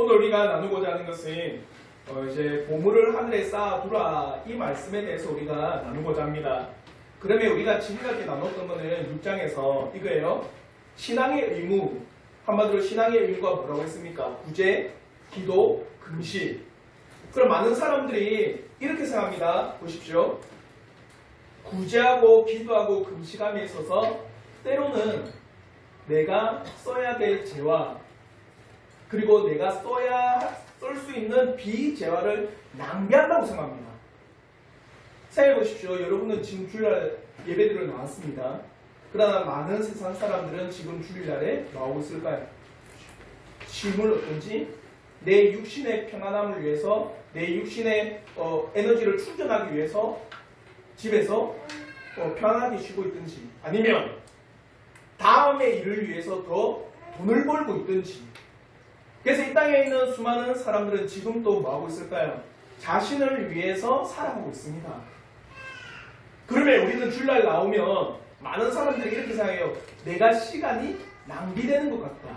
오늘 우리가 나누고자 하는 것은 이제 보물을 하늘에 쌓아두라 이 말씀에 대해서 우리가 나누고자 합니다. 그러면 우리가 지금까지 나눴던 거는 6장에서 이거예요. 신앙의 의무, 한마디로 신앙의 의무가 뭐라고 했습니까? 구제, 기도, 금식. 그럼 많은 사람들이 이렇게 생각합니다. 보십시오. 구제하고 기도하고 금식함에 있어서 때로는 내가 써야 될 재화 그리고 내가 쓸 수 있는 비재화를 낭비한다고 생각합니다. 생각해 보십시오. 여러분은 지금 주일날 예배드려 나왔습니다. 그러나 많은 세상 사람들은 지금 주일날에 나오고 있을까요? 짐을 어떤지 내 육신의 평안함을 위해서 내 육신의 에너지를 충전하기 위해서 집에서 편안하게 쉬고 있든지 아니면 다음의 일을 위해서 더 돈을 벌고 있든지. 그래서 이 땅에 있는 수많은 사람들은 지금 또 뭐하고 있을까요? 자신을 위해서 살아가고 있습니다. 그러면 우리는 주일날 나오면 많은 사람들이 이렇게 생각해요. 내가 시간이 낭비되는 것 같다.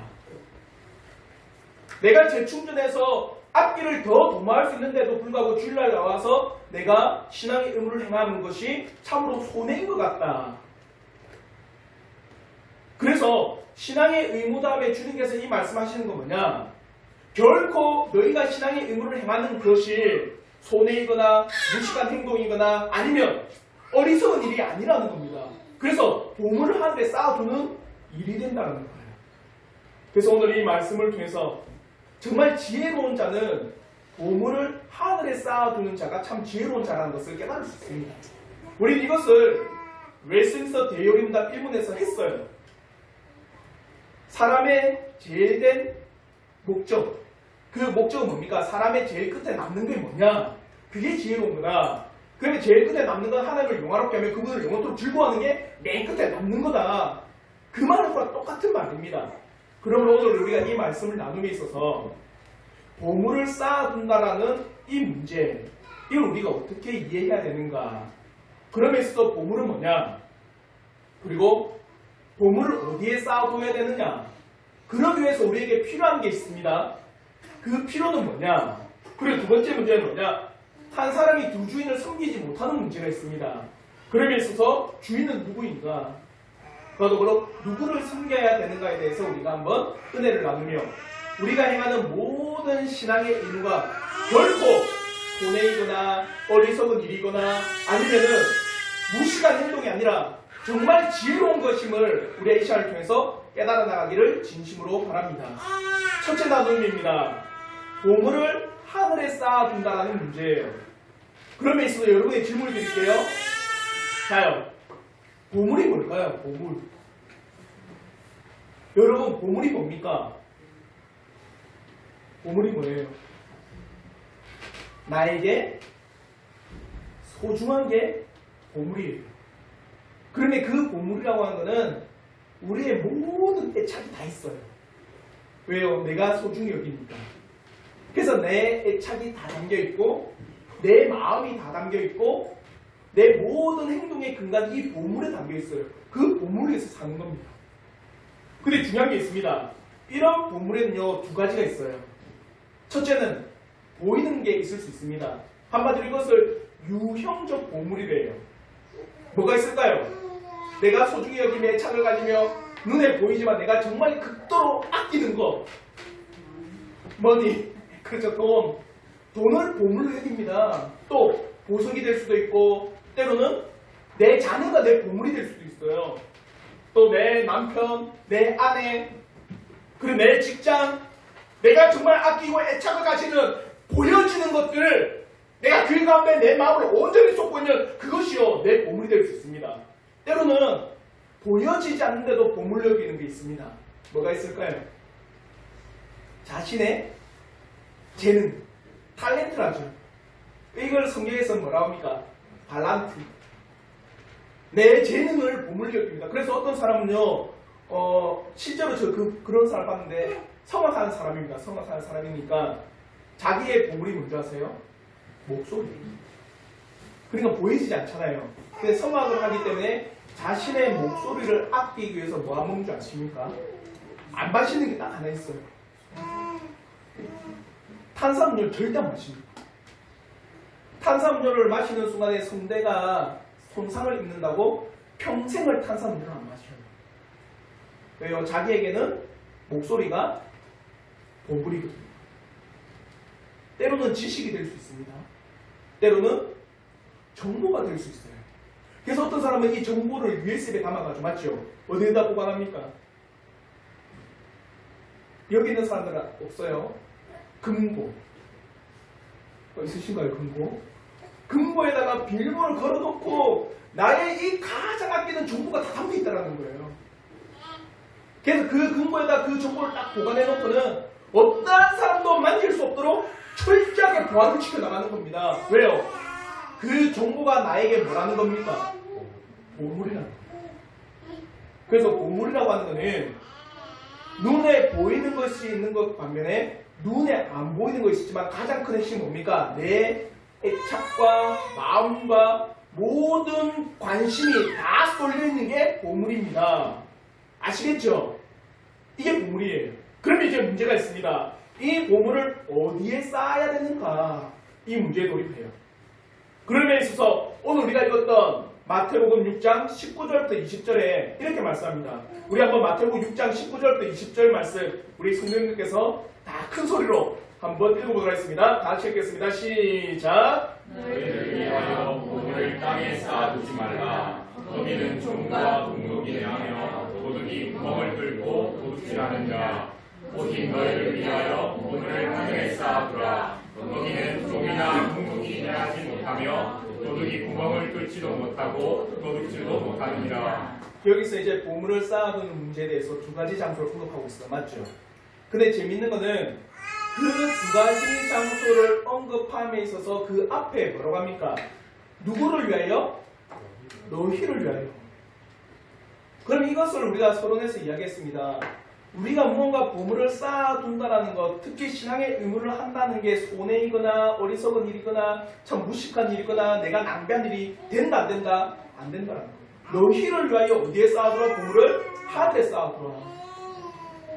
내가 재충전해서 앞길을 더 도모할 수 있는데도 불구하고 주일날 나와서 내가 신앙의 의무를 행하는 것이 참으로 손해인 것 같다. 그래서 신앙의 의무 다음에 주님께서 이 말씀하시는 건 뭐냐? 결코 너희가 신앙의 의무를 행하는 것이 손해이거나 무식한 행동이거나 아니면 어리석은 일이 아니라는 겁니다. 그래서 보물을 하늘에 쌓아두는 일이 된다는 거예요. 그래서 오늘 이 말씀을 통해서 정말 지혜로운 자는 보물을 하늘에 쌓아두는 자가 참 지혜로운 자라는 것을 깨달을 수 있습니다. 우리는 이것을 웨스민스터 대요림답 1문에서 했어요. 사람의 제일된 목적, 그 목적은 뭡니까? 사람의 제일 끝에 남는 게 뭐냐? 그게 지혜로운 거다. 그러면 제일 끝에 남는 건 하나님을 영화롭게 하면 그분을 영원토록 즐거워하는 게 맨 끝에 남는 거다. 그 말과 똑같은 말입니다. 그러므로 오늘 우리가 이 말씀을 나눔에 있어서 보물을 쌓아둔다라는 이 문제, 이걸 우리가 어떻게 이해해야 되는가? 그러면서도 보물은 뭐냐? 그리고 보물을 어디에 쌓아둬야 되느냐? 그러기 위해서 우리에게 필요한 게 있습니다. 그 필요는 뭐냐? 그리고 두 번째 문제는 뭐냐? 한 사람이 두 주인을 섬기지 못하는 문제가 있습니다. 그러면 있어서 주인은 누구인가? 그러므로 누구를 섬겨야 되는가에 대해서 우리가 한번 은혜를 나누며 우리가 행하는 모든 신앙의 의무가 결코 손해이거나 어리석은 일이거나 아니면은 무식한 행동이 아니라 정말 지혜로운 것임을 우리의 이 시간을 통해서 깨달아 나가기를 진심으로 바랍니다. 첫째 나눔입니다. 보물을 하늘에 쌓아둔다는 문제예요. 그러면 있어서 여러분의 질문을 드릴게요. 자요. 보물이 뭘까요? 보물. 여러분, 보물이 뭡니까? 보물이 뭐예요? 나에게 소중한 게 보물이에요. 그런데 그 보물이라고 하는 거는 우리의 모든 애착이 다 있어요. 왜요? 내가 소중히 여기니까. 그래서 내 애착이 다 담겨있고 내 마음이 다 담겨있고 내 모든 행동의 근간이 이 보물에 담겨있어요. 그 보물에서 사는 겁니다. 근데 중요한 게 있습니다. 이런 보물에는요, 두 가지가 있어요. 첫째는 보이는 게 있을 수 있습니다. 한마디로 이것을 유형적 보물이래요. 뭐가 있을까요? 내가 소중히 여기며 애착을 가지며 눈에 보이지만 내가 정말 극도로 아끼는 거. 머니, 그렇죠. 돈을 보물로 여깁니다. 또 보석이 될 수도 있고 때로는 내 자녀가 내 보물이 될 수도 있어요. 또 내 남편, 내 아내, 그리고 내 직장, 내가 정말 아끼고 애착을 가지는 보여지는 것들, 내가 그 가운데 내 마음을 온전히 쏟고 있는 그것이요 내 보물이 될 수 있습니다. 때로는 보여지지 않는데도 보물 여기는 게 있습니다. 뭐가 있을까요? 자신의 재능, 탤런트라죠. 이걸 성경에서 뭐라고 합니까? 달란트. 내 재능을 보물 여깁니다. 그래서 어떤 사람은요, 실제로 저 그런 사람 봤는데 성악하는 사람입니다. 성악하는 사람이니까 자기의 보물이 뭔지 아세요? 목소리. 그러니까 보이지 않잖아요. 근데 성악을 하기 때문에 자신의 목소리를 아끼기 위해서 뭐 하는 줄 아십니까? 안 마시는 게 딱 하나 있어요. 탄산음료 절대 안 마십니다. 탄산음료를 마시는 순간에 성대가 손상을 입는다고 평생을 탄산음료를 안 마셔요. 왜요? 자기에게는 목소리가 보물이거든요. 때로는 지식이 될 수 있습니다. 때로는 정보가 될 수 있어요. 그래서 어떤 사람은 이 정보를 USB에 담아가지고, 맞죠? 어디에다 보관합니까? 여기 있는 사람들은 없어요. 금고. 있으신가요, 금고? 금고에다가 비밀번호를 걸어놓고 나의 이 가장 아끼는 정보가 다 담겨 있다는 거예요. 그래서 그 금고에다 그 정보를 딱 보관해놓고는 어떤 사람도 만질 수 없도록 철저하게 보안을 시켜나가는 겁니다. 왜요? 그 정보가 나에게 뭐라는 겁니까? 보물이라는 거예요. 그래서 보물이라고 하는 거는 눈에 보이는 것이 있는 것 반면에 눈에 안 보이는 것이 있지만 가장 큰 핵심이 뭡니까? 내 애착과 마음과 모든 관심이 다 쏠려있는 게 보물입니다. 아시겠죠? 이게 보물이에요. 그럼 이제 문제가 있습니다. 이 보물을 어디에 쌓아야 되는가? 이 문제에 돌입해요. 그런 면에 있어서 오늘 우리가 읽었던 마태복음 6장 19절부터 20절에 이렇게 말씀합니다. 우리 한번 마태복음 6장 19절부터 20절 말씀 우리 성령님께서 다 큰 소리로 한번 읽어보도록 하겠습니다. 다 같이 읽겠습니다. 시작! 너희를 위하여 보물을 땅에 쌓아두지 말라. 거기는 종과 동록이 행하며 도둑이 구멍을 뚫고 도둑질하는 자. 오직 너희를 위하여 보물을 하늘에 쌓아두라. 거기는 종이나 동록이 행하지 못하며 도둑이 구멍을 뚫지도 못하고 도둑질도 못하느니라. 여기서 이제 보물을 쌓아두는 문제에 대해서 두 가지 장소를 언급하고 있어요. 맞죠? 근데 재밌는 거는 그 두 가지 장소를 언급함에 있어서 그 앞에 뭐라고 합니까? 누구를 위하여? 너희를 위하여. 그럼 이것을 우리가 서론에서 이야기했습니다. 우리가 무언가 보물을 쌓아둔다라는 것, 특히 신앙의 의무를 한다는 게 손해이거나 어리석은 일이거나 참 무식한 일이거나 내가 낭비한 일이 된다 안 된다? 안 된다라는 거예요. 너희를 위하여 어디에 쌓아두라? 보물을 하늘에 쌓아두라.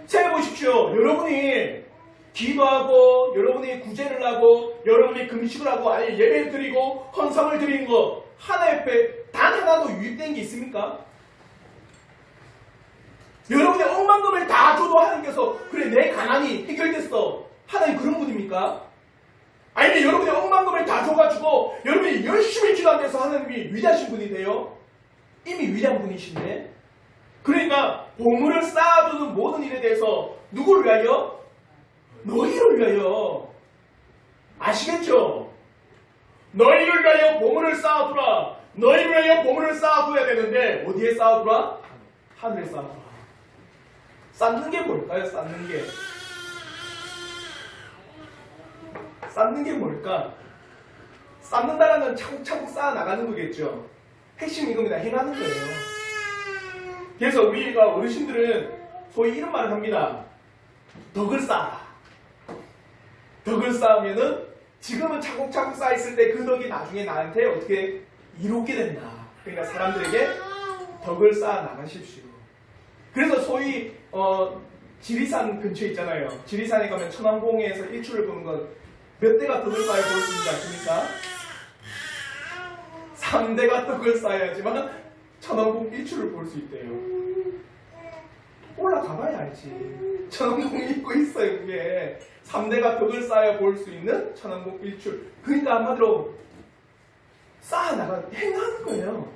생각해보십시오. 여러분이 기도하고 여러분이 구제를 하고 여러분이 금식을 하고 아니 예배를 드리고 헌상을 드리는 거 하나 옆에 단 하나도 유입된 게 있습니까? 여러분의 억만금을 다 줘도 하나님께서 그래 내 가난이 해결됐어. 하나님 그런 분입니까? 아니면 여러분의 억만금을 다 줘가지고 여러분이 열심히 기도한다고 하나님이 위대하신 분이 돼요? 이미 위대한 분이신데. 그러니까 보물을 쌓아두는 모든 일에 대해서 누구를 위하여? 너희를 위하여. 아시겠죠? 너희를 위하여 보물을 쌓아두라. 너희를 위하여 보물을 쌓아둬야 되는데 어디에 쌓아두라? 하늘에 쌓아두라. 쌓는 게 뭘까요? 쌓는 게. 쌓는 게 뭘까? 쌓는다는 건 차곡차곡 쌓아 나가는 거겠죠. 핵심이 이겁니다. 행하는 거예요. 그래서 우리가 어르신들은 소위 이런 말을 합니다. 덕을 쌓아. 덕을 쌓으면은 지금은 차곡차곡 쌓여있을 때 그 덕이 나중에 나한테 어떻게 이롭게 된다. 그러니까 사람들에게 덕을 쌓아 나가십시오. 그래서 소위 지리산 근처에 있잖아요. 지리산에 가면 천왕봉에서 일출을 보는 건 몇 대가 덕을 쌓여 볼 수 있는지 아십니까? 3대가 덕을 쌓아야지만 천왕봉 일출을 볼 수 있대요. 올라가봐야 알지. 천왕봉 입고 있어요. 그게 3대가 덕을 쌓아 볼 수 있는 천왕봉 일출. 그러니까 한마디로 쌓아나가 행하는 거예요.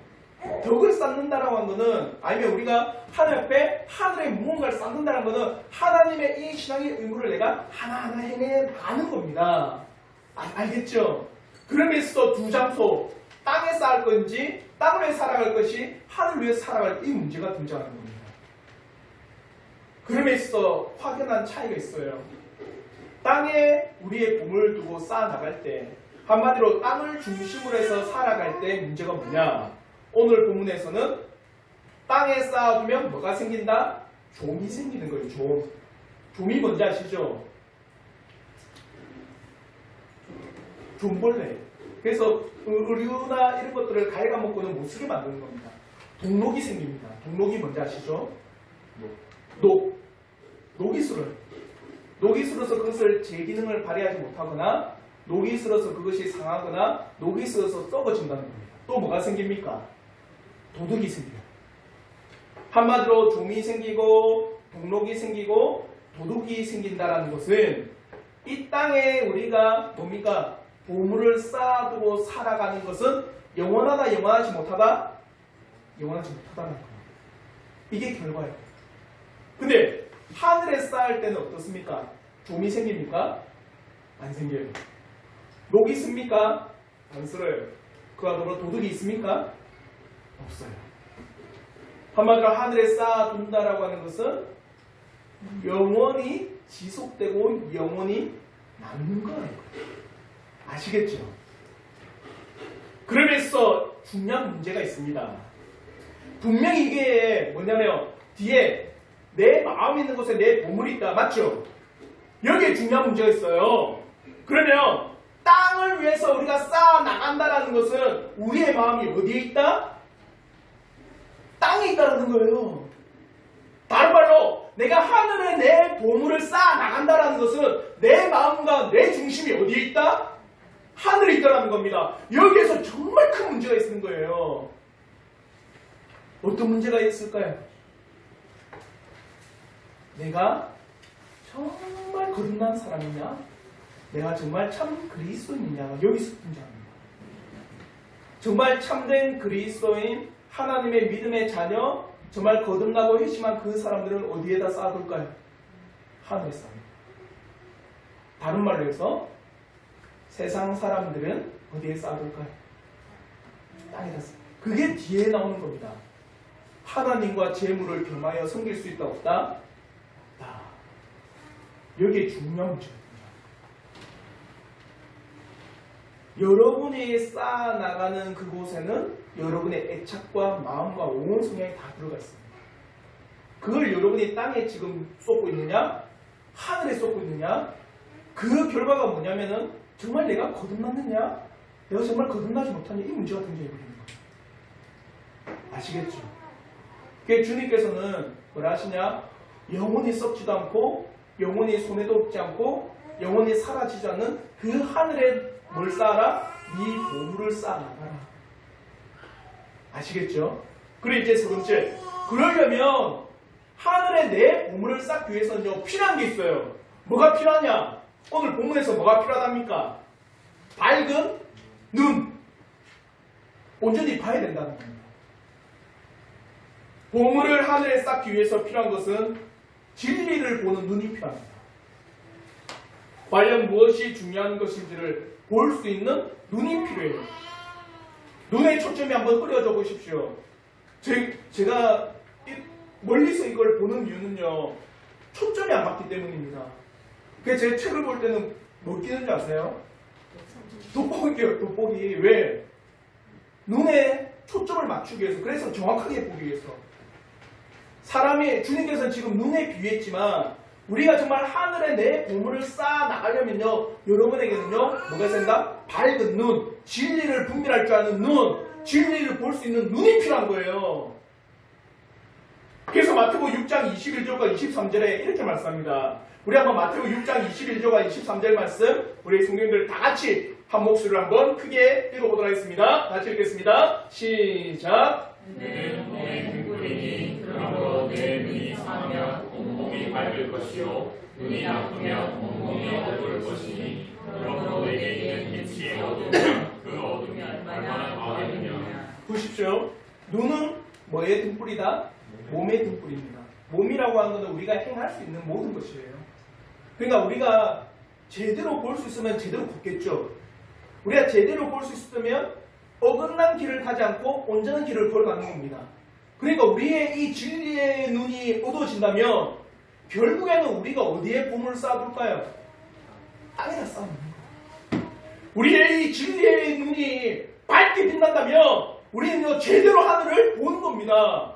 덕을 쌓는다라고 하는 거는 아니면 우리가 하늘 앞에 하늘에 무언가를 쌓는다는 거는 하나님의 이 신앙의 의무를 내가 하나하나 해내가는 겁니다. 알겠죠? 그러면서 두 장소 땅에 쌓을 건지 땅을 위해 살아갈 것이 하늘 위해 살아갈 이 문제가 등장하는 겁니다. 그러면서 확연한 차이가 있어요. 땅에 우리의 보물을 두고 쌓아나갈 때 한마디로 땅을 중심으로 해서 살아갈 때 문제가 뭐냐? 오늘 본문에서는 땅에 쌓아두면 뭐가 생긴다? 좀이 생기는 거예요. 좀. 좀이 뭔지 아시죠? 좀벌레. 그래서 의류나 이런 것들을 갉아먹고는 못 쓰게 만드는 겁니다. 동록이 생깁니다. 동록이 뭔지 아시죠? 녹이 술을. 녹이 슬어서 그것을 제 기능을 발휘하지 못하거나 녹이 슬어서 그것이 상하거나 녹이 슬어서 썩어진다는 겁니다. 또 뭐가 생깁니까? 도둑이 생겨요. 한마디로 좀이 생기고 동록이 생기고 도둑이 생긴다는 것은 이 땅에 우리가 뭡니까? 보물을 쌓아두고 살아가는 것은 영원하다 영원하지 못하다? 영원하지 못하다는 거예요. 이게 결과예요. 근데 하늘에 쌓을 때는 어떻습니까? 좀이 생깁니까? 안 생겨요. 녹이 있습니까? 안 쓸어요. 그와 더불어 도둑이 있습니까? 없어요. 한마디로 하늘에 쌓아둔다라고 하는 것은 영원히 지속되고 영원히 남는 거예요. 아시겠죠? 그러면서 중요한 문제가 있습니다. 분명히 이게 뭐냐면 뒤에 내 마음에 있는 곳에 내 보물이 있다. 맞죠? 여기에 중요한 문제가 있어요. 그러면 땅을 위해서 우리가 쌓아 나간다라는 것은 우리의 마음이 어디에 있다? 땅에 있다라는 거예요. 다른 말로 내가 하늘에 내 보물을 쌓아 나간다라는 것은 내 마음과 내 중심이 어디에 있다? 하늘에 있다라는 겁니다. 여기에서 정말 큰 문제가 있는 거예요. 어떤 문제가 있을까요? 내가 정말 거듭난 사람이냐? 내가 정말 참 그리스도인이냐가 여기서 문제입니다. 정말 참된 그리스도인, 하나님의 믿음의 자녀, 정말 거듭나고 회심한 그 사람들은 어디에다 쌓아둘까요? 하늘에 쌓아요. 다른 말로 해서 세상 사람들은 어디에 쌓아둘까요? 땅에다 쌓아요. 그게 뒤에 나오는 겁니다. 하나님과 재물을 겸하여 섬길 수 있다 없다? 없다. 여기에 중요한 문제입니다. 여러분이 쌓아나가는 그곳에는 여러분의 애착과 마음과 온 성향이 다 들어가 있습니다. 그걸 여러분이 땅에 지금 쏟고 있느냐? 하늘에 쏟고 있느냐? 그 결과가 뭐냐면은 정말 내가 거듭났느냐? 내가 정말 거듭나지 못하냐? 이 문제가 등장해버리는 거예요. 아시겠죠? 그게 주님께서는 뭐라 하시냐? 영원히 썩지도 않고 영원히 손에도 없지 않고 영원히 사라지지 않는 그 하늘에 뭘 쌓아라? 네 보물을 쌓아나가라. 아시겠죠? 그리고 이제 세 번째, 그러려면 하늘에 내 보물을 쌓기 위해서는요 필요한 게 있어요. 뭐가 필요하냐? 오늘 본문에서 뭐가 필요하답니까? 밝은 눈. 온전히 봐야 된다는 겁니다. 보물을 하늘에 쌓기 위해서 필요한 것은 진리를 보는 눈이 필요합니다. 과연 무엇이 중요한 것인지를 볼 수 있는 눈이 필요해요. 눈에 초점이 한번 흐려져 보십시오. 제가 멀리서 이걸 보는 이유는요, 초점이 안 맞기 때문입니다. 그래서 제 책을 볼 때는 뭐 끼는지 아세요? 돋보기예요, 돋보기. 왜? 눈에 초점을 맞추기 위해서, 그래서 정확하게 보기 위해서. 사람이, 주님께서는 지금 눈에 비유했지만 우리가 정말 하늘에 내 보물을 쌓아 나가려면요, 여러분에게는요 뭐가 된다? 밝은 눈, 진리를 분별할 줄 아는 눈, 진리를 볼 수 있는 눈이 필요한 거예요. 그래서 마태복음 6장 21절과 23절에 이렇게 말씀합니다. 우리 한번 마태복음 6장 21절과 23절 말씀, 우리 성경들 다 같이 한 목소리로 한번 크게 읽어보도록 하겠습니다. 같이 읽겠습니다. 시작. 내는 몸의 등불이니 그러므로 내 눈이 상하면 온몸이 밝을 것이요 눈이 나쁘면 온몸이 어두울 것이니 그러므로 내게 있는 빛이 어두우면 그 어둠이 얼마나 강하겠느냐. 보십시오. 눈은 뭐의 등불이다? 몸의 등불입니다. 몸이라고 하는 것은 우리가 행할 수 있는 모든 것이에요. 그러니까 우리가 제대로 볼 수 있으면 제대로 걷겠죠. 우리가 제대로 볼 수 있으면 어긋난 길을 가지 않고 온전한 길을 걸어가는 겁니다. 그러니까 우리의 이 진리의 눈이 어두워진다면 결국에는 우리가 어디에 보물을 쌓아둘까요? 땅에다 쌓아놓는 거예요. 우리의 이 진리의 눈이 밝게 빛난다면 우리는 제대로 하늘을 보는 겁니다.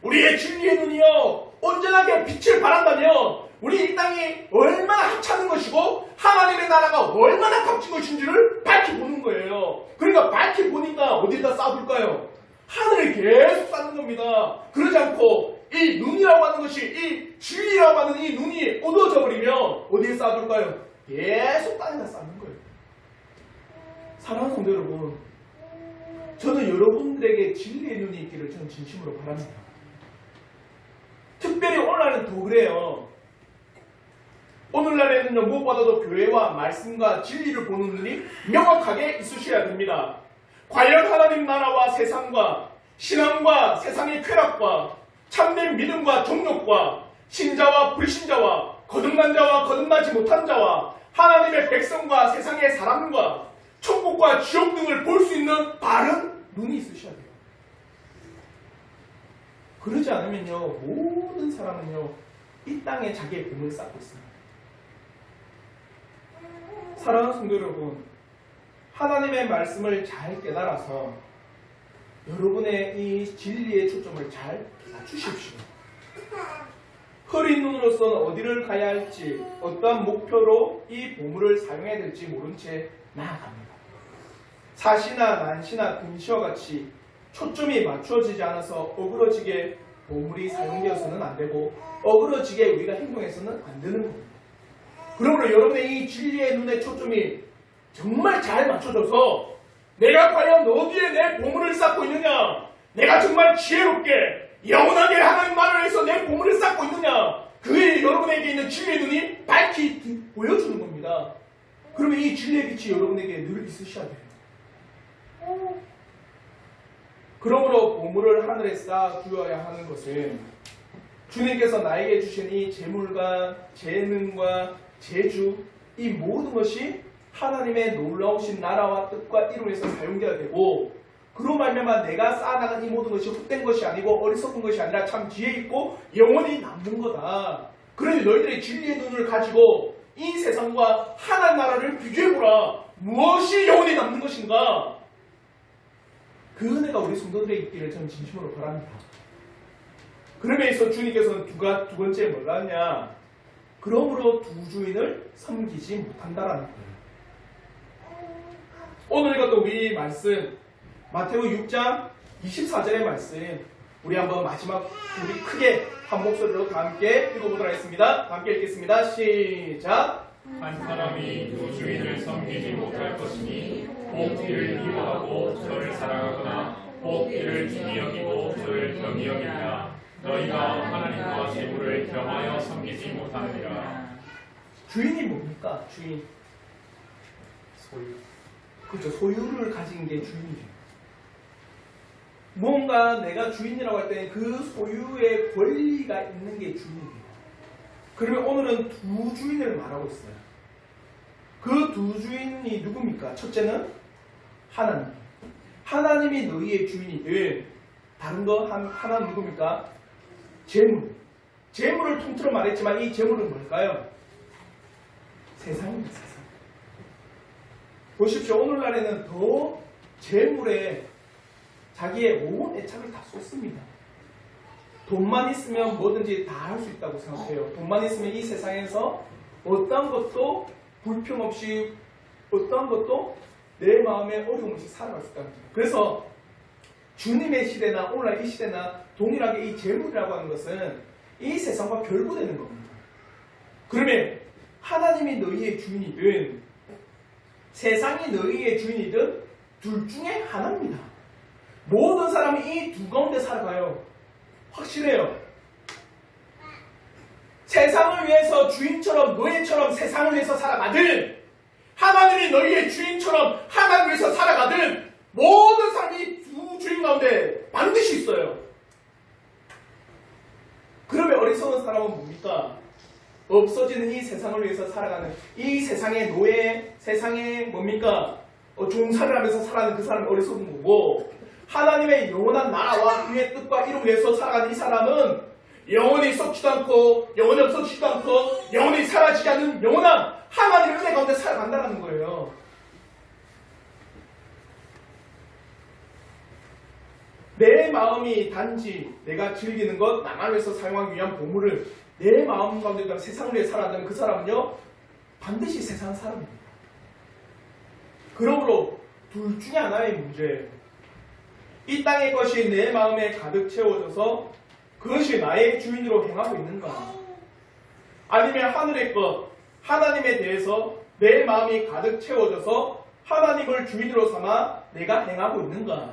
우리의 진리의 눈이요 온전하게 빛을 발한다면 우리 이 땅이 얼마나 하찮은 것이고 하나님의 나라가 얼마나 값진 것인지를 밝히 보는 거예요. 그러니까 밝히 보니까 어디에다 쌓아둘까요? 하늘에 계속 쌓는 겁니다. 그러지 않고 이 눈이라고 하는 것이 이 진리라고 하는 이 눈이 어두워져 버리면 어디에 쌓아둘까요? 계속 땅에다 쌓는 거예요. 사랑하는 성도 여러분, 저는 여러분들에게 진리의 눈이 있기를 저는 진심으로 바랍니다. 특별히 오늘날은 더 그래요. 오늘날에는요, 무엇보다도 교회와 말씀과 진리를 보는 눈이 명확하게 있으셔야 됩니다. 과연 하나님 나라와 세상과 신앙과 세상의 쾌락과 참된 믿음과 정욕과 신자와 불신자와 거듭난 자와 거듭나지 못한 자와 하나님의 백성과 세상의 사람과 천국과 지옥 등을 볼 수 있는 바른 눈이 있으셔야 돼요. 그러지 않으면요, 모든 사람은요, 이 땅에 자기의 공을 쌓고 있습니다. 사랑하는 성도 여러분, 하나님의 말씀을 잘 깨달아서 여러분의 이 진리의 초점을 잘 맞추십시오. 흐린 눈으로서는 어디를 가야 할지, 어떠한 목표로 이 보물을 사용해야 될지 모른 채 나아갑니다. 사시나 난시나 근시와 같이 초점이 맞추어지지 않아서 어그러지게 보물이 사용되어서는 안 되고 어그러지게 우리가 행동해서는 안 되는 겁니다. 그러므로 여러분의 이 진리의 눈의 초점이 정말 잘 맞춰져서 내가 과연 어디에 내 보물을 쌓고 있느냐, 내가 정말 지혜롭게 영원하게 하나님 나라를 위해서 내 보물을 쌓고 있느냐, 그게 여러분에게 있는 진리의 눈이 밝히 보여주는 겁니다. 그러면 이 진리의 빛이 여러분에게 늘 있으셔야 돼요. 그러므로 보물을 하늘에 쌓아 두어야 하는 것은 주님께서 나에게 주신 이 재물과 재능과 재주, 이 모든 것이 하나님의 놀라우신 나라와 뜻과 이름에서 사용되어야 되고, 그로 말미암아 내가 쌓아나간 이 모든 것이 헛된 것이 아니고 어리석은 것이 아니라 참 지혜 있고 영원히 남는 거다. 그러니 너희들의 진리의 눈을 가지고 이 세상과 하나님 나라를 비교해보라. 무엇이 영원히 남는 것인가? 그 은혜가 우리 성도들에 있기를 저는 진심으로 바랍니다. 그러면서 주님께서는 두 번째 뭘 하냐? 그러므로 두 주인을 섬기지 못한다라는 거예요. 오늘 읽었던 우리 말씀, 마태복 6장 24절의 말씀, 우리 한번 마지막 우리 크게 한 목소리로 다 함께 읽어보도록 하겠습니다. 다 함께 읽겠습니다. 시작. 한 사람이 두 주인을 섬기지 못할 것이니 혹 이를 미워하고 저를 사랑하거나 혹 이를 중히 여기고 저를 경히 여기리라. 너희가 하나님과 재물을 겸하여 섬기지 못하느니라. 주인이 뭡니까? 주인. 소유. 그렇죠. 소유를 가진 게 주인이에요. 뭔가 내가 주인이라고 할 때는 그 소유의 권리가 있는 게 주인이에요. 그러면 오늘은 두 주인을 말하고 있어요. 그 두 주인이 누굽니까? 첫째는 하나님. 하나님이 너희의 주인이든, 다른 거 하나는 누굽니까? 재물. 재물을 통틀어 말했지만 이 재물은 뭘까요? 세상입니다. 세상. 보십시오. 오늘날에는 더 재물에 자기의 온 애착을 다 쏟습니다. 돈만 있으면 뭐든지 다 할 수 있다고 생각해요. 돈만 있으면 이 세상에서 어떤 것도 불평 없이, 어떤 것도 내 마음에 어려움 없이 살아갈 수 있다는 거죠. 그래서 주님의 시대나 오늘날 이 시대나 동일하게 이 재물이라고 하는 것은 이 세상과 결부되는 겁니다. 그러면 하나님이 너희의 주인이든 세상이 너희의 주인이든 둘 중에 하나입니다. 모든 사람이 이 두 가운데 살아가요. 확실해요. 세상을 위해서 주인처럼 노예처럼 세상을 위해서 살아가든, 하나님이 너희의 주인처럼 하나님을 위해서 살아가든, 모든 사람이 두 주인 가운데 반드시 있어요. 그러면 어리석은 사람은 뭡니까? 없어지는 이 세상을 위해서 살아가는 이 세상의 노예, 세상의 뭡니까? 종살을 하면서 살아가는 그 사람은 어리석은 거고, 하나님의 영원한 나라와 그의 뜻과 이름을 위해서 살아가는 이 사람은 영원히 썩지도 않고 영원히 없어지지도 않고 영원히 사라지지 않는 영원한 하나님의 은혜 가운데 살아간다는 거예요. 내 마음이 단지 내가 즐기는 것, 나만을 위해서 사용하기 위한 보물을 내 마음 가운데 세상을 위해 살아가는 그 사람은요, 반드시 세상 사람입니다. 그러므로 둘 중에 하나의 문제예요. 이 땅의 것이 내 마음에 가득 채워져서 그 그것이 나의 주인으로 행하고 있는가? 아니면 하늘의 것, 하나님에 대해서 내 마음이 가득 채워져서 하나님을 주인으로 삼아 내가 행하고 있는가?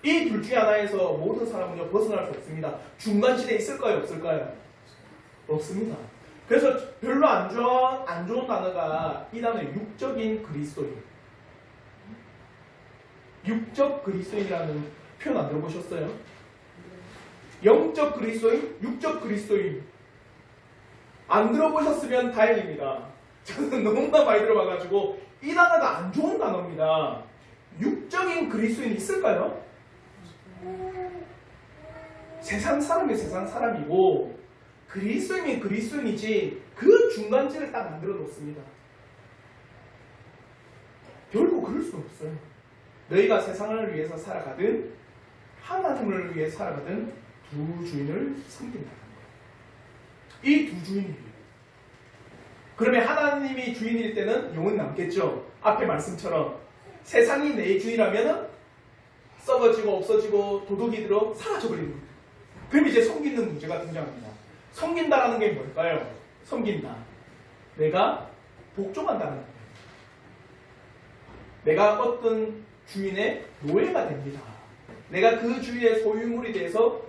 이 둘 중에 하나에서 모든 사람은요 벗어날 수 없습니다. 중간시대에 있을까요? 없을까요? 없습니다. 그래서 별로 안 좋은 단어가 이 단어 육적인 그리스도인. 육적 그리스도인이라는 표현 안 들어보셨어요? 영적 그리스도인, 육적 그리스도인. 안 들어보셨으면 다행입니다. 저는 너무나 많이 들어봐가지고 이 단어가 안 좋은 단어입니다. 육적인 그리스도인이 있을까요? 세상 사람이 세상 사람이고 그리스도인이 그리스도인이지 그 중간지를 딱 만들어 놓습니다. 결코 그럴 수 없어요. 너희가 세상을 위해서 살아가든 하나님을 위해 살아가든 두 주인을 섬긴다는 거예요. 이 두 주인이에요. 그러면 하나님이 주인일 때는 영은 남겠죠. 앞에 말씀처럼 세상이 내 주인이라면 썩어지고 없어지고 도둑이 들어 사라져버리는 거예요. 그럼 이제 섬기는 문제가 등장합니다. 섬긴다라는 게 뭘까요? 섬긴다. 내가 복종한다는 거예요. 내가 어떤 주인의 노예가 됩니다. 내가 그 주인의 소유물이 돼서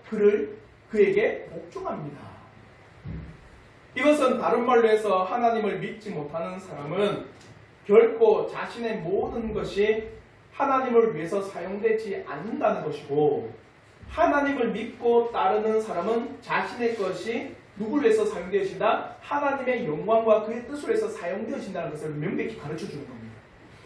그에게 복종합니다. 이것은 다른 말로 해서 하나님을 믿지 못하는 사람은 결코 자신의 모든 것이 하나님을 위해서 사용되지 않는다는 것이고, 하나님을 믿고 따르는 사람은 자신의 것이 누구를 위해서 사용되어진다? 하나님의 영광과 그의 뜻으로 해서 사용되어진다는 것을 명백히 가르쳐주는 겁니다.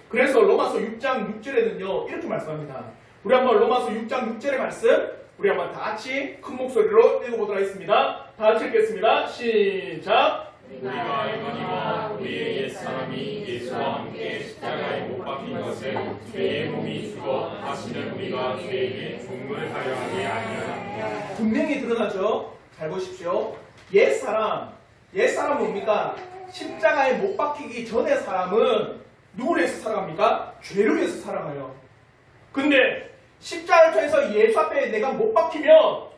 그래서 로마서 6장 6절에는요 이렇게 말씀합니다. 우리 한번 로마서 6장 6절의 말씀 우리 한번 다 같이 큰 목소리로 읽어보도록 하겠습니다. 다 같이 읽겠습니다. 시작! 우리가 알거니와 우리의 옛사람이 예수와 함께 십자가에 못 박힌 것을 죄의 몸이 죽어 다시는 우리가 죄에게 종물하려 하게 아니하라. 분명히 드러나죠. 잘 보십시오. 옛사람 뭡니까? 십자가에 못 박히기 전의 사람은 누구를 위해서 살아갑니까? 죄를 위해서 살아가요. 근데 십자가를 통해서 예수 앞에 내가 못 박히면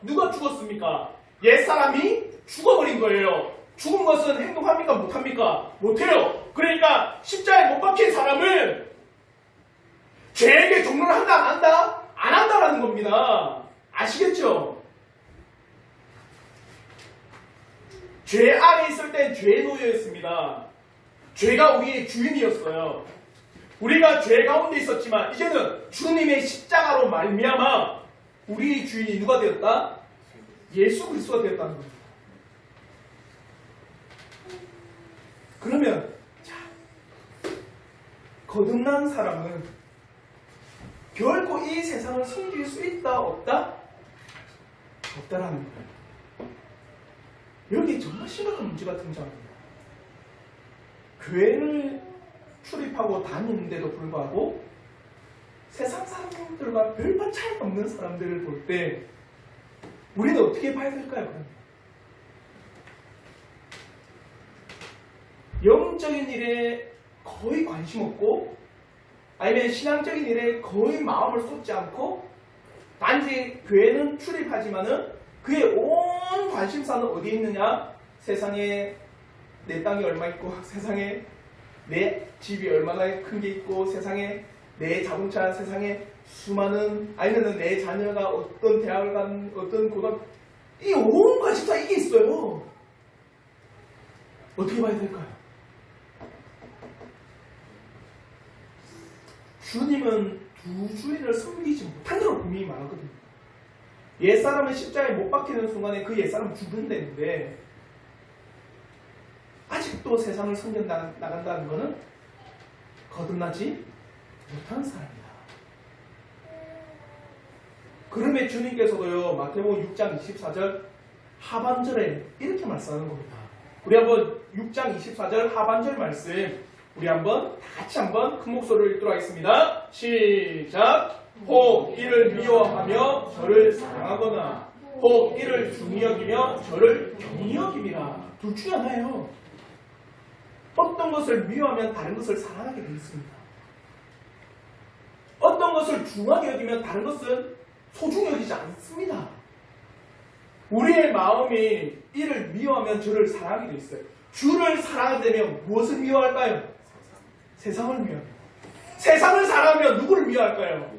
누가 죽었습니까? 옛사람이 죽어버린 거예요. 죽은 것은 행동합니까? 못합니까? 못해요. 그러니까 십자가에 못 박힌 사람은 죄에게 종로를 한다 안 한다? 안 한다라는 겁니다. 아시겠죠? 죄 안에 있을 땐 죄의 노예였습니다. 죄가 우리의 주인이었어요. 우리가 죄 가운데 있었지만 이제는 주님의 십자가로 말미암아 우리의 주인이 누가 되었다? 예수 그리스도가 되었다는 겁니다. 그러면 자, 거듭난 사람은 결코 이 세상을 섬길 수 있다 없다? 없다라는 거예요. 여기 정말 심각한 문제가 등장합니다. 교회를 출입하고 다니는데도 불구하고 세상 사람들과 별반 차이가 없는 사람들을 볼 때 우리는 어떻게 봐야 될까요? 그러면? 영적인 일에 거의 관심 없고 아니면 신앙적인 일에 거의 마음을 쏟지 않고 단지 교회는 출입하지만은 그의 온 관심사는 어디에 있느냐? 세상에 내 땅이 얼마 있고 세상에 내 집이 얼마나 큰 게 있고 세상에 내 자동차 세상에 수많은 아니면 내 자녀가 어떤 대학을 간 어떤 고등학교 이 온 관심사 이게 있어요. 어떻게 봐야 될까요? 주님은 두 주인을 섬기지 못한다고 분명히 말하거든요. 옛사람은 십자가에 못 박히는 순간에 그 옛사람은 죽는다는데 아직도 세상을 섬겨 나간다는 것은 거듭나지 못한 사람이다. 그러면 주님께서도요 마태복음 6장 24절 하반절에 이렇게 말씀하는 겁니다. 우리 한번 6장 24절 하반절 말씀 우리 한번 다 같이 한번 큰 목소리로 읽도록 하겠습니다. 시작! 혹 이를 미워하며 저를 사랑하거나 혹 이를 중히 여기며 저를 경히 여김이라. 둘 중에 하나예요. 어떤 것을 미워하면 다른 것을 사랑하게 되어 있습니다. 어떤 것을 중하게 여기면 다른 것은 소중히 여기지 않습니다. 우리의 마음이 이를 미워하면 주를 사랑하게 돼 있어요. 주를 사랑하려면 무엇을 미워할까요? 세상을 미워합니다. 세상을 사랑하면 누구를 미워할까요?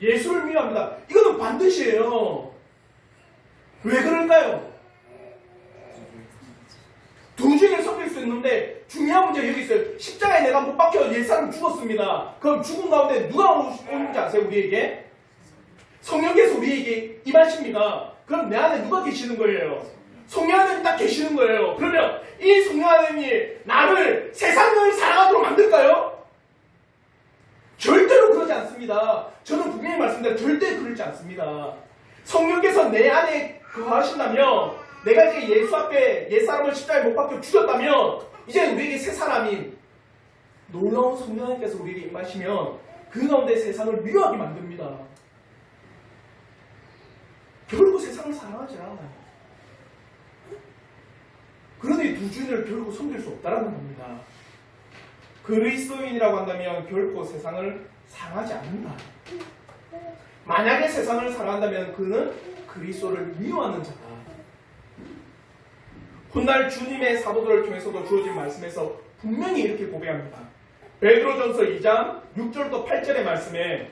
예수를 미워합니다. 이거는 반드시예요. 왜 그럴까요? 두 중에 섞일 수 있는데 중요한 문제가 여기 있어요. 십자가에 내가 못 박혀 옛사람이 죽었습니다. 그럼 죽은 가운데 누가 오는지 아세요? 우리에게? 성령께서 우리에게 임하십니다. 그럼 내 안에 누가 계시는 거예요? 성령 하나님이 딱 계시는 거예요. 그러면 이 성령 하나님이 나를 세상을 사랑하도록 만들까요? 절대로 그러지 않습니다. 저는 분명히 말씀드립니다. 절대 그러지 않습니다. 성령께서 내 안에 거하신다면, 내가 이제 예수 앞에 옛사람을 십자가에 못 박혀 죽였다면, 이제 우리에게 새 사람인 놀라운 성령 하나님께서 우리에게 임하시면 그 가운데 세상을 미워하게 만듭니다. 결국 세상을 사랑하지 않아요. 그러니 두 주인을 결국 섬길 수 없다는 겁니다. 그리스도인이라고 한다면 결코 세상을 사랑하지 않는다. 만약에 세상을 사랑한다면 그는 그리스도를 미워하는 자다. 훗날 주님의 사도들을 통해서도 주어진 말씀에서 분명히 이렇게 고백합니다. 베드로전서 2장 6절부터 8절의 말씀에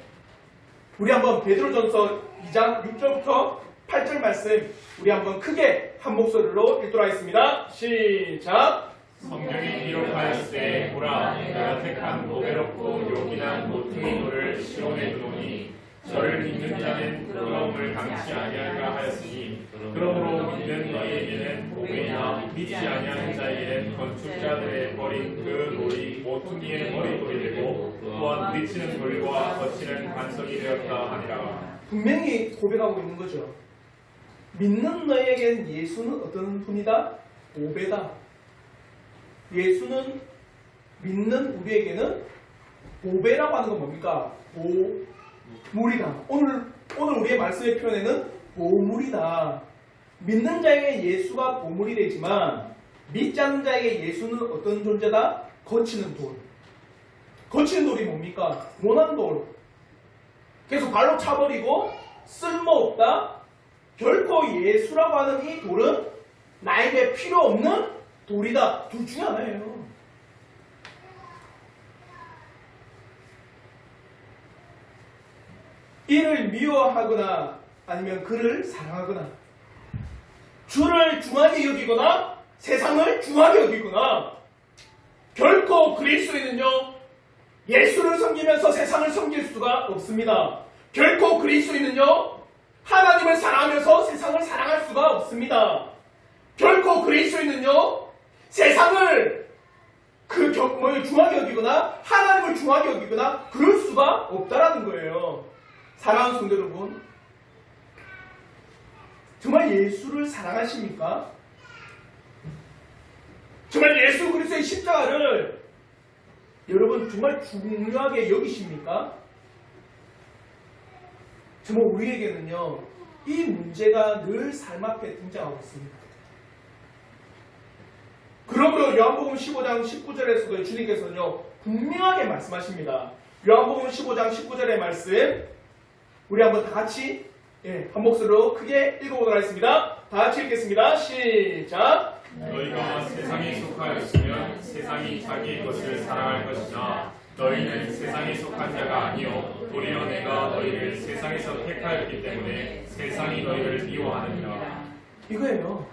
우리 한번 베드로전서 2장 6절부터 8절 말씀 우리 한번 크게 한 목소리로 읽도록 하겠습니다. 시작! 성경이 기록하였으되 보라 내가 택한 보배롭고 요긴한 모퉁이 돌을 시온에 두노니 저를 믿는 자는 부끄러움을 당치 아니하리라 하였으니 그러므로 믿는 너희에게는 보배이나 믿지 아니하는 자에게는 건축자들의 버린 그 돌이 모퉁이의 머리돌이 되고 또한 부딪히는 돌과 거치는 반석이 되었다 하니라. 분명히 고백하고 있는 거죠. 믿는 너희에게는 예수는 어떤 분이다? 보배다. 예수는 믿는 우리에게는 보배라고 하는 건 뭡니까? 보물이다. 오늘 우리의 말씀의 표현에는 보물이다. 믿는 자에게 예수가 보물이 되지만 믿지 않는 자에게 예수는 어떤 존재다? 거치는 돌. 거치는 돌이 뭡니까? 모난 돌. 그래서 발로 차버리고 쓸모없다. 결코 예수라고 하는 이 돌은 나에게 필요 없는 돌이다. 둘 중에 하나예요. 이를 미워하거나 아니면 그를 사랑하거나 주를 중하게 여기거나 세상을 중하게 여기거나 결코 그리스도인은요 예수를 섬기면서 세상을 섬길 수가 없습니다. 결코 그리스도인은요 하나님을 사랑하면서 세상을 사랑할 수가 없습니다. 결코 그리스도인은요 세상을 중하게 여기거나 하나님을 중하게 여기거나 그럴 수가 없다라는 거예요. 사랑하는 성도 여러분, 정말 예수를 사랑하십니까? 정말 예수 그리스도의 십자가를 여러분 정말 중요하게 여기십니까? 정말 우리에게는요 이 문제가 늘 삶 앞에 등장하고 있습니다. 그러므로 요한복음 15장 19절에서도 주님께서는요 분명하게 말씀하십니다. 요한복음 15장 19절의 말씀 우리 한번 다 같이 한 목소리로 크게 읽어보도록 하겠습니다. 다 같이 읽겠습니다. 시작! 너희가 세상에 속하였으면 세상이 자기의 것을 사랑할 것이나 너희는 세상에 속한 자가 아니요 도리어 내가 너희를 세상에서 택하였기 때문에 세상이 너희를 미워하느니라. 이거예요.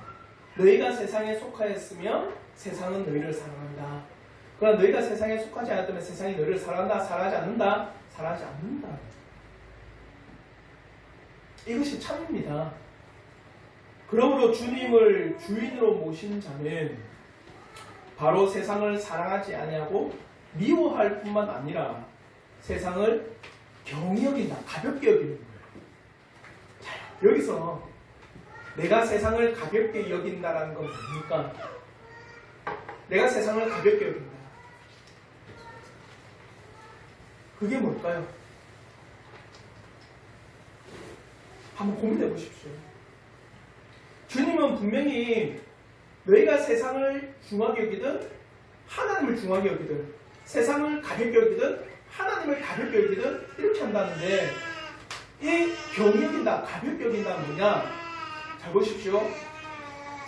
너희가 세상에 속하였으면 세상은 너희를 사랑한다. 그러나 너희가 세상에 속하지 않았다면 세상이 너희를 사랑한다. 사랑하지 않는다. 사랑하지 않는다. 이것이 참입니다. 그러므로 주님을 주인으로 모신 자는 바로 세상을 사랑하지 아니하고 미워할 뿐만 아니라 세상을 경히 여긴다. 가볍게 여기는 거예요. 자, 여기서 내가 세상을 가볍게 여긴다라는 건 뭡니까? 내가 세상을 가볍게 여긴다. 그게 뭘까요? 한번 고민해 보십시오. 주님은 분명히 너희가 세상을 중하게 여기든 하나님을 중하게 여기든 세상을 가볍게 여기든 하나님을 가볍게 여기든 이렇게 한다는데 이 경히 여긴다, 가볍게 여긴다는 뭐냐? 잘 보십시오.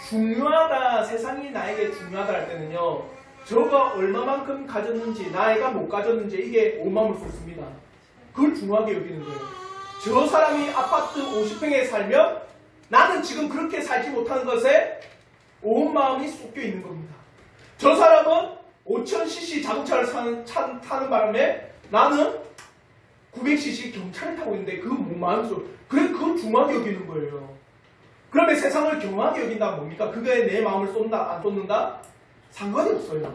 중요하다, 세상이 나에게 중요하다 할 때는요, 저가 얼마만큼 가졌는지, 나이가 못 가졌는지 이게 온 마음을 쏟습니다. 그걸 중요하게 여기는 거예요. 저 사람이 아파트 50평에 살면 나는 지금 그렇게 살지 못하는 것에 온 마음이 쏟겨 있는 겁니다. 저 사람은 5000cc 자동차를 타는 바람에 나는 900cc 경차를 타고 있는데 그 마음이 그래 그걸 중요하게 여기는 거예요. 그러면 세상을 경하게 여긴다면 뭡니까? 그거에 내 마음을 쏟는다 안 쏟는다? 상관이 없어요.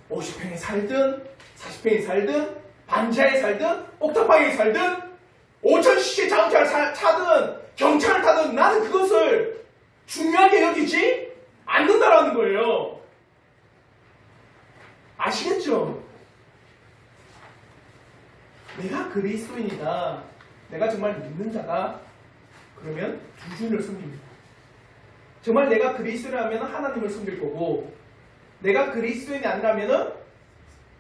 50평에 살든 40평에 살든 반지하에 살든 옥탑방에 살든 5000cc 자동차를 타든 경차를 타든 나는 그것을 중요하게 여기지 않는다라는 거예요. 아시겠죠? 내가 그리스도인이다. 내가 정말 믿는 자다. 그러면 두 주인을 섬깁니다. 정말 내가 그리스도라면 하나님을 섬길 거고 내가 그리스도인이 아니라면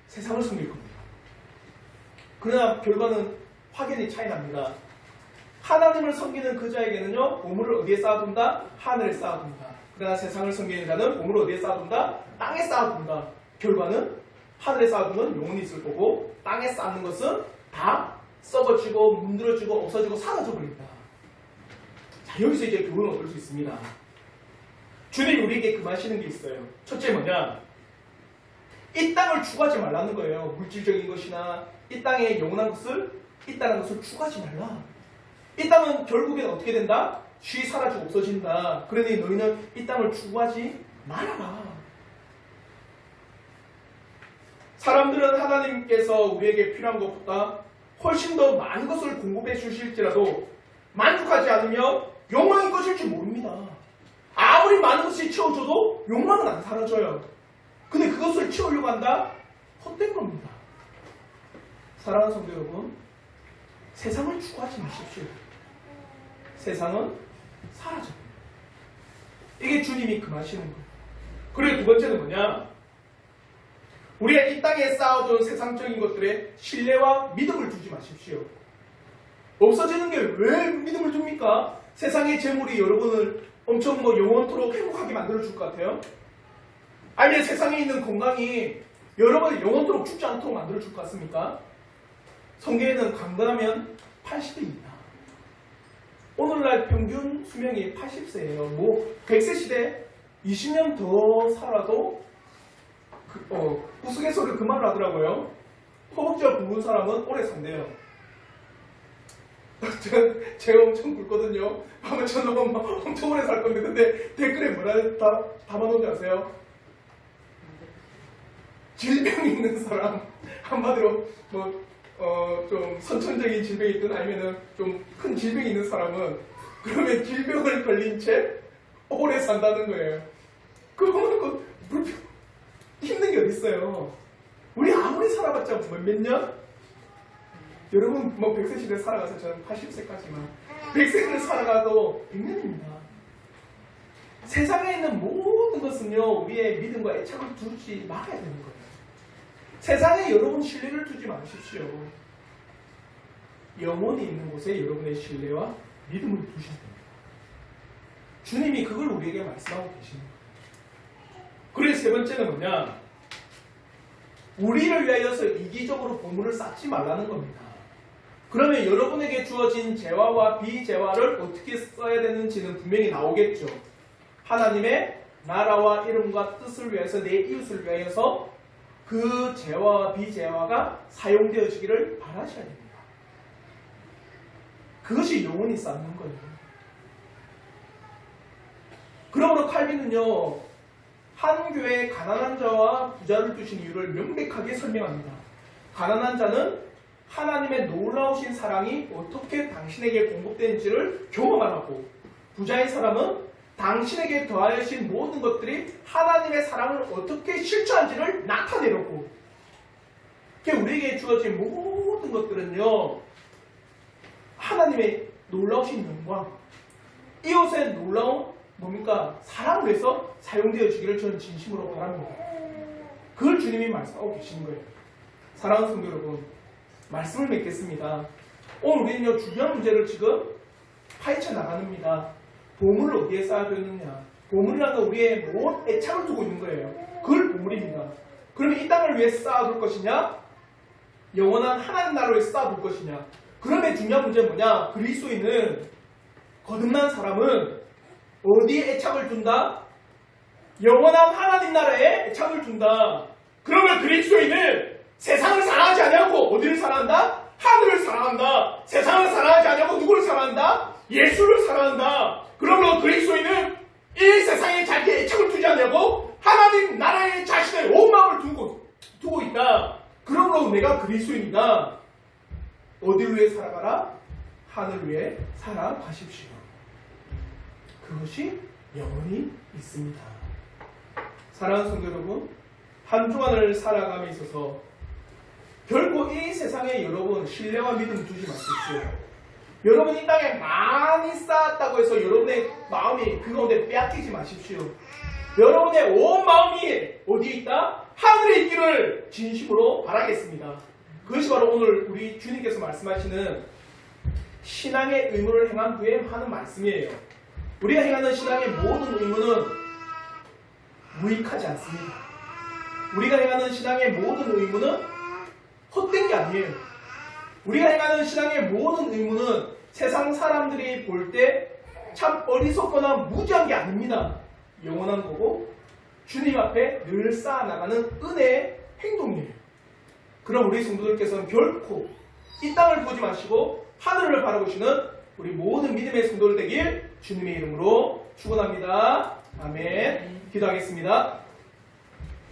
세상을 섬길 겁니다. 그러나 결과는 확연히 차이 납니다. 하나님을 섬기는 그 자에게는요, 보물을 어디에 쌓아둔다? 하늘에 쌓아둔다. 그러나 세상을 섬기는 자는 보물을 어디에 쌓아둔다? 땅에 쌓아둔다. 결과는 하늘에 쌓아두면 영원히 있을 거고 땅에 쌓는 것은 다 썩어지고 문드러지고 없어지고 사라져버린다. 자, 여기서 이제 교훈을 얻을 수 있습니다. 주님이 우리에게 금하시는 게 있어요. 첫째 뭐냐? 이 땅을 추구하지 말라는 거예요. 물질적인 것이나 이 땅에 영원한 것을 있다는 것을 추구하지 말라. 이 땅은 결국엔 어떻게 된다? 쉬 사라지고 없어진다. 그러니 너희는 이 땅을 추구하지 말아라. 사람들은 하나님께서 우리에게 필요한 것보다 훨씬 더 많은 것을 공급해 주실지라도 만족하지 않으며 욕망이 꺼질 줄 모릅니다. 아무리 많은 것이 채워줘도 욕망은 안 사라져요. 근데 그것을 채우려고 한다? 헛된 겁니다. 사랑하는 성도 여러분, 세상을 추구하지 마십시오. 세상은 사라집니다. 이게 주님이 금하시는 거예요. 그리고 두 번째는 뭐냐? 우리가 이 땅에 쌓아둔 세상적인 것들에 신뢰와 믿음을 두지 마십시오. 없어지는 게 왜 믿음을 둡니까? 세상의 재물이 여러분을 엄청 영원토록 행복하게 만들어줄 것 같아요? 아니면 세상에 있는 건강이 여러분을 영원토록 죽지 않도록 만들어줄 것 같습니까? 성경에는 강건하면 80대 있다. 오늘날 평균 수명이 80세예요. 100세 시대 20년 더 살아도 우스갯소리로 그 말을 하더라고요. 허벅지가 굵은 사람은 오래 산대요. 제가 엄청 굵거든요. 아마 저는 엄청 오래 살 건데, 근데 댓글에 뭐라 담아놓은 줄 아세요? 질병이 있는 사람, 한마디로 좀 선천적인 질병이 있든 아니면은 좀 큰 질병이 있는 사람은 그러면 질병을 걸린 채 오래 산다는 거예요. 그거는 힘든 게 어딨어요. 우리 아무리 살아봤자 몇 년? 여러분 100세 시대 살아가서 저는 80세까지만 100세를 살아가도 100년입니다. 세상에 있는 모든 것은요, 우리의 믿음과 애착을 두지 말아야 되는 거예요. 세상에 여러분 신뢰를 두지 마십시오. 영혼이 있는 곳에 여러분의 신뢰와 믿음을 두셔야 됩니다. 주님이 그걸 우리에게 말씀하고 계시는 거예요. 그래서 세 번째는 뭐냐? 우리를 위하여서 이기적으로 보물을 쌓지 말라는 겁니다. 그러면 여러분에게 주어진 재화와 비재화를 어떻게 써야 되는지는 분명히 나오겠죠. 하나님의 나라와 이름과 뜻을 위해서 내 이웃을 위하여서 그 재화와 비재화가 사용되어지기를 바라셔야 됩니다. 그것이 영원히 쌓는 거예요. 그러므로 칼빈은요, 한 교회에 가난한 자와 부자를 두신 이유를 명백하게 설명합니다. 가난한 자는 하나님의 놀라우신 사랑이 어떻게 당신에게 공급되는지를 경험을 하고, 부자의 사람은 당신에게 더하신 모든 것들이 하나님의 사랑을 어떻게 실천한지를 나타내려고. 우리에게 주어진 모든 것들은요, 하나님의 놀라우신 영광, 이웃의 놀라운 사랑을 위해서 사용되어지기를 저는 진심으로 바랍니다. 그걸 주님이 말씀하고 계시는 거예요. 사랑하는 성도 여러분, 말씀을 맺겠습니다. 오늘 우리는요, 중요한 문제를 지금 파헤쳐 나갑니다. 보물을 어디에 쌓아두느냐? 보물이라는 건 우리의 모든 애착을 두고 있는 거예요. 그걸 보물입니다. 그러면 이 땅을 위해 쌓아둘 것이냐? 영원한 하나님 나라를 쌓아둘 것이냐? 그러면 중요한 문제는 뭐냐? 그리스도인은 거듭난 사람은 어디에 애착을 둔다? 영원한 하나님 나라에 애착을 둔다. 그러면 그리스도인은 세상을 사랑하지 아니하고 어디를 사랑한다? 하늘을 사랑한다. 세상을 사랑하지 아니하고 누구를 사랑한다? 예수를 사랑한다. 그러므로 그리스도인은 이 세상에 자기의 애착을 두지 않냐고 하나님 나라에 자신의 온 마음을 두고 있다. 그러므로 내가 그리스도인이다. 어디를 위해 살아가라? 하늘을 위해 살아가십시오. 그것이 영원히 있습니다. 사랑하는 성도 여러분, 한 주간을 살아감에 있어서 결코 이 세상에 여러분 신뢰와 믿음 두지 마십시오. 여러분 이 땅에 많이 쌓았다고 해서 여러분의 마음이 그 가운데 빼앗기지 마십시오. 여러분의 온 마음이 어디에 있다? 하늘에 있기를 진심으로 바라겠습니다. 그것이 바로 오늘 우리 주님께서 말씀하시는 신앙의 의무를 행한 후에 하는 말씀이에요. 우리가 행하는 신앙의 모든 의무는 무익하지 않습니다. 우리가 행하는 신앙의 모든 의무는 헛된 게 아니에요. 우리가 행하는 신앙의 모든 의무는 세상 사람들이 볼 때 참 어리석거나 무지한 게 아닙니다. 영원한 거고 주님 앞에 늘 쌓아나가는 은혜의 행동이에요. 그럼 우리 성도들께서는 결코 이 땅을 보지 마시고 하늘을 바라보시는 우리 모든 믿음의 성도들 되길 주님의 이름으로 축원합니다. 아멘. 기도하겠습니다.